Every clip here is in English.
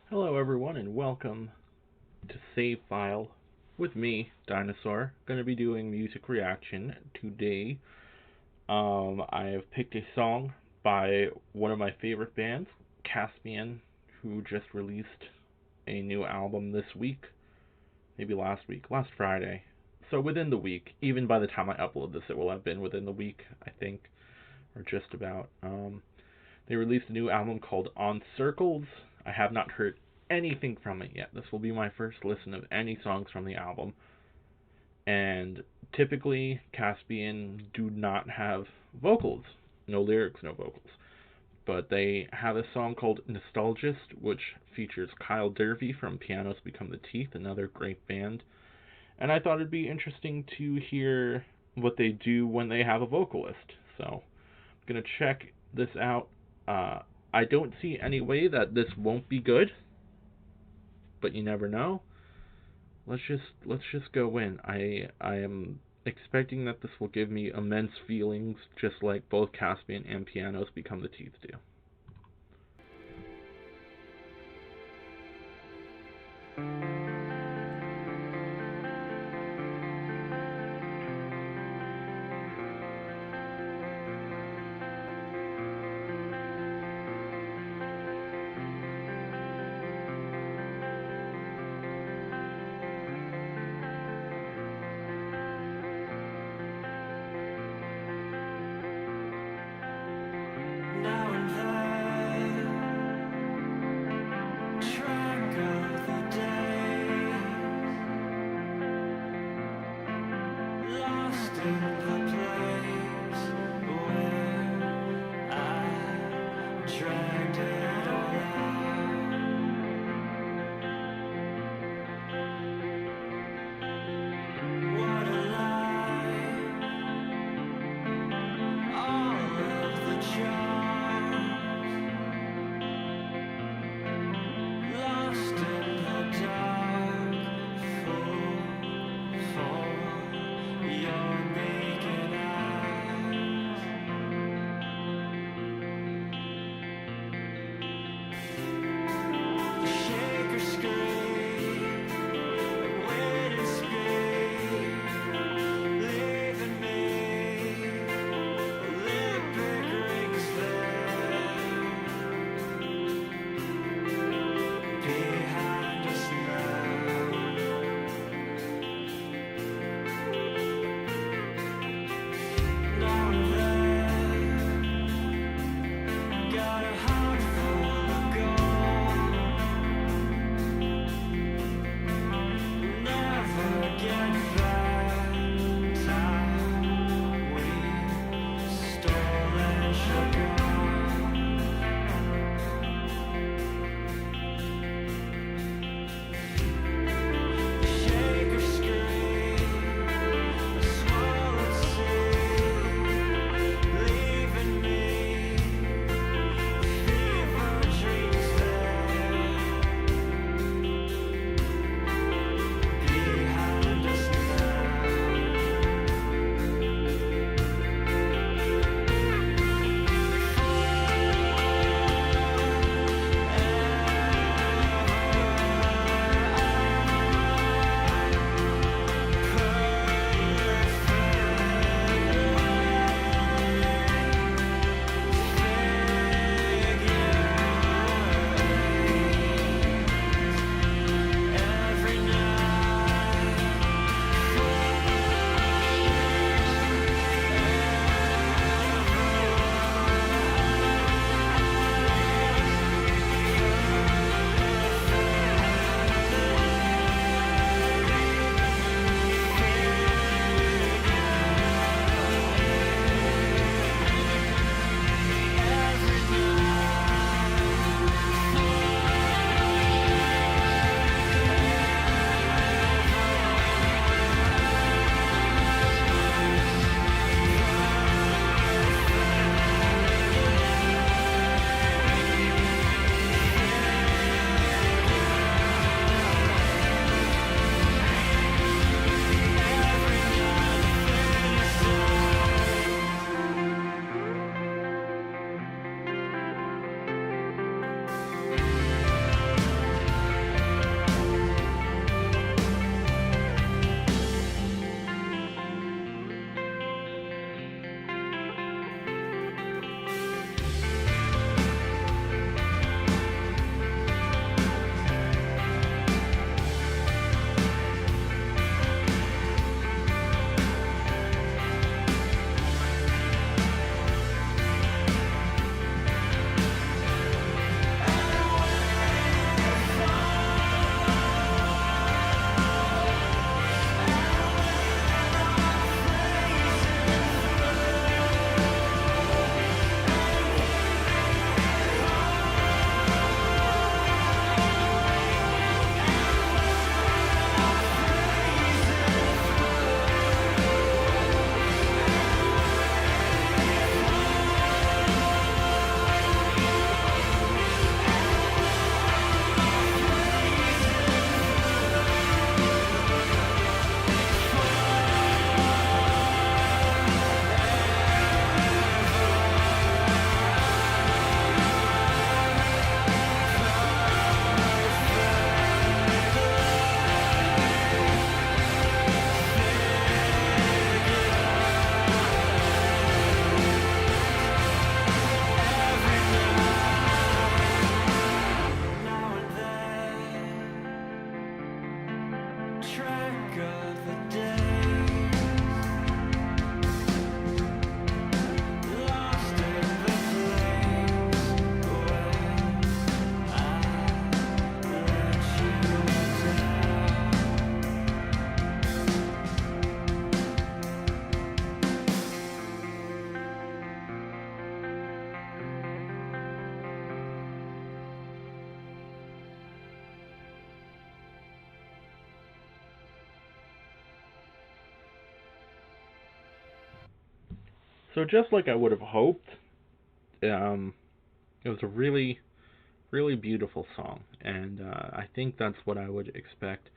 Hello, everyone, and welcome to Save File with me, Dinosaur. Going to be doing music reaction today. I have picked a song by one of my favorite bands, Caspian, who just released a new album this week, maybe last week, last Friday. So within the week, even by the time I upload this, it will have been within the week, I think, or just about. They released a new album called On Circles. I have not heard anything from it yet. This will be my first listen of any songs from the album. And typically, Caspian do not have vocals. No lyrics, no vocals. But they have a song called Nostalgist, which features Kyle Durfey from Pianos Become the Teeth, another great band. And I thought it'd be interesting to hear what they do when they have a vocalist. So I'm going to check this out. Uh, I don't see any way that this won't be good, but you never know. Let's just go in. I am expecting that this will give me immense feelings, just like both Caspian and Pianos Become the Teeth do. Now and then, track of the days, lost in the place where I dragged it all out. What a life, all of the charms, lost in the dark, full for your naked eyes. Shake or scream, wait and speak, leaving me lip rings there behind. So just like I would have hoped, um, it was a really, really beautiful song, and I think that's what I would expect.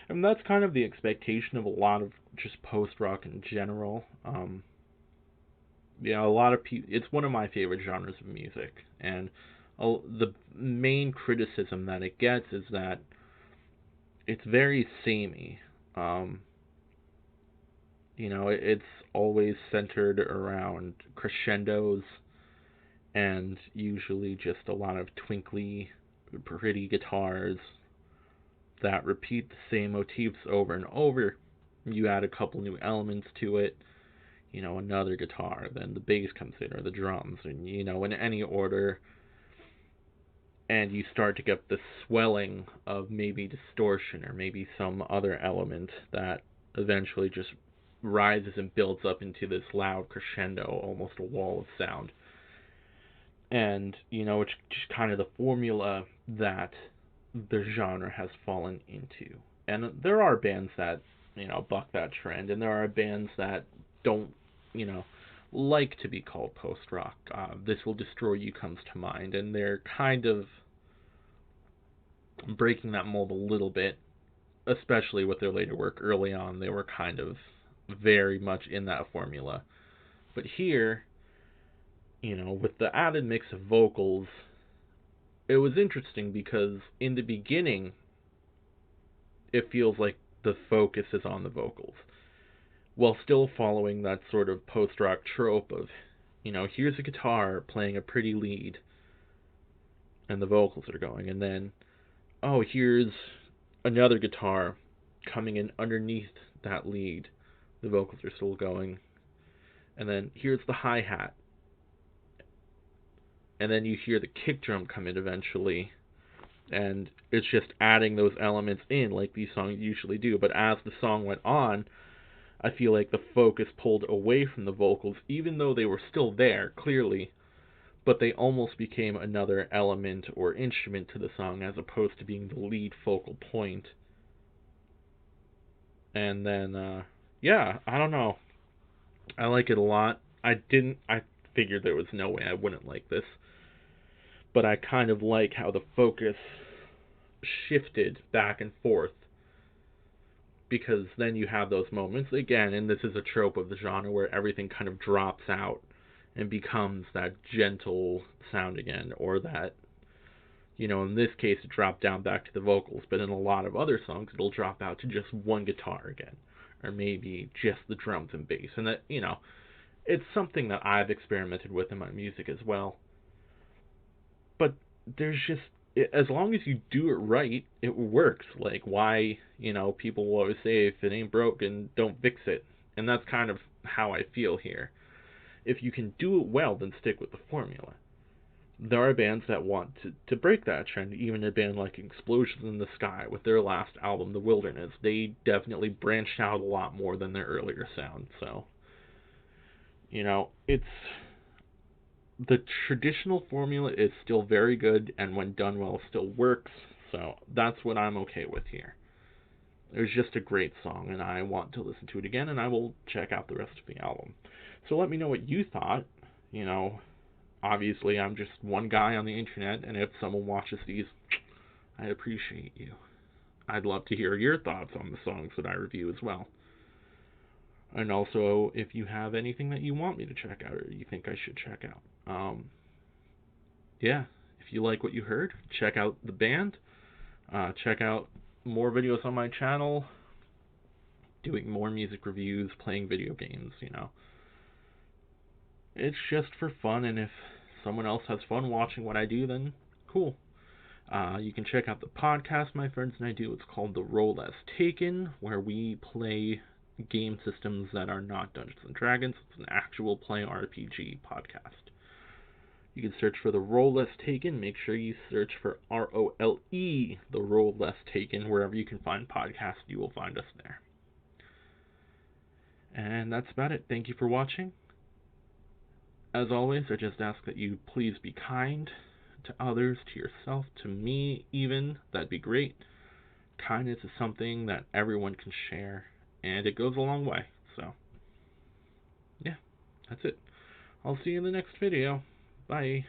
And that's kind of the expectation of a lot of just post rock in general. A lot of people. It's one of my favorite genres of music, and the main criticism that it gets is that it's very samey. Um, it's always centered around crescendos and usually just a lot of twinkly, pretty guitars that repeat the same motifs over and over. You add a couple new elements to it, another guitar, then the bass comes in, or the drums, and, in any order, and you start to get the swelling of maybe distortion or maybe some other element that eventually just rises and builds up into this loud crescendo, almost a wall of sound. And, it's just kind of the formula that the genre has fallen into. And there are bands that, buck that trend, and there are bands that don't, you know, like to be called post rock. This Will Destroy You comes to mind, and they're kind of breaking that mold a little bit, especially with their later work. Early on, they were kind of very much in that formula. But here, with the added mix of vocals, it was interesting because in the beginning, it feels like the focus is on the vocals, while still following that sort of post rock trope of, here's a guitar playing a pretty lead, and the vocals are going, and then, oh, here's another guitar coming in underneath that lead, the vocals are still going, and then here's the hi hat, and then you hear the kick drum come in eventually, and it's just adding those elements in like these songs usually do. But as the song went on, I feel like the focus pulled away from the vocals, even though they were still there, clearly, but they almost became another element or instrument to the song as opposed to being the lead focal point. And then, yeah, I don't know. I like it a lot. I figured there was no way I wouldn't like this, but I kind of like how the focus shifted back and forth, because then you have those moments again, and this is a trope of the genre where everything kind of drops out and becomes that gentle sound again, or that, in this case it dropped down back to the vocals, but in a lot of other songs it'll drop out to just one guitar again, or maybe just the drums and bass. And that, it's something that I've experimented with in my music as well. But there's just, as long as you do it right, it works. Like, why, people will always say, if it ain't broken, don't fix it. And that's kind of how I feel here. If you can do it well, then stick with the formula. There are bands that want to break that trend. Even a band like Explosions in the Sky with their last album, The Wilderness, they definitely branched out a lot more than their earlier sound. So, it's, the traditional formula is still very good, and when done well, still works. So that's what I'm okay with here. It was just a great song, and I want to listen to it again, and I will check out the rest of the album. So let me know what you thought. Obviously I'm just one guy on the internet, and if someone watches these, I appreciate you. I'd love to hear your thoughts on the songs that I review as well. And also, if you have anything that you want me to check out or you think I should check out. Yeah, if you like what you heard, check out the band. Check out more videos on my channel. Doing more music reviews, playing video games, It's just for fun, and if someone else has fun watching what I do, then cool. You can check out the podcast my friends and I do. It's called The Role As Taken, where we play game systems that are not Dungeons and Dragons. It's an actual play RPG podcast. You can search for The Role Less Taken. Make sure you search for ROLE, The Role Less Taken. Wherever you can find podcasts, you will find us there. And that's about it. Thank you for watching. As always, I just ask that you please be kind to others, to yourself, to me even. That'd be great. Kindness is something that everyone can share, and it goes a long way. So, yeah, that's it. I'll see you in the next video. Bye.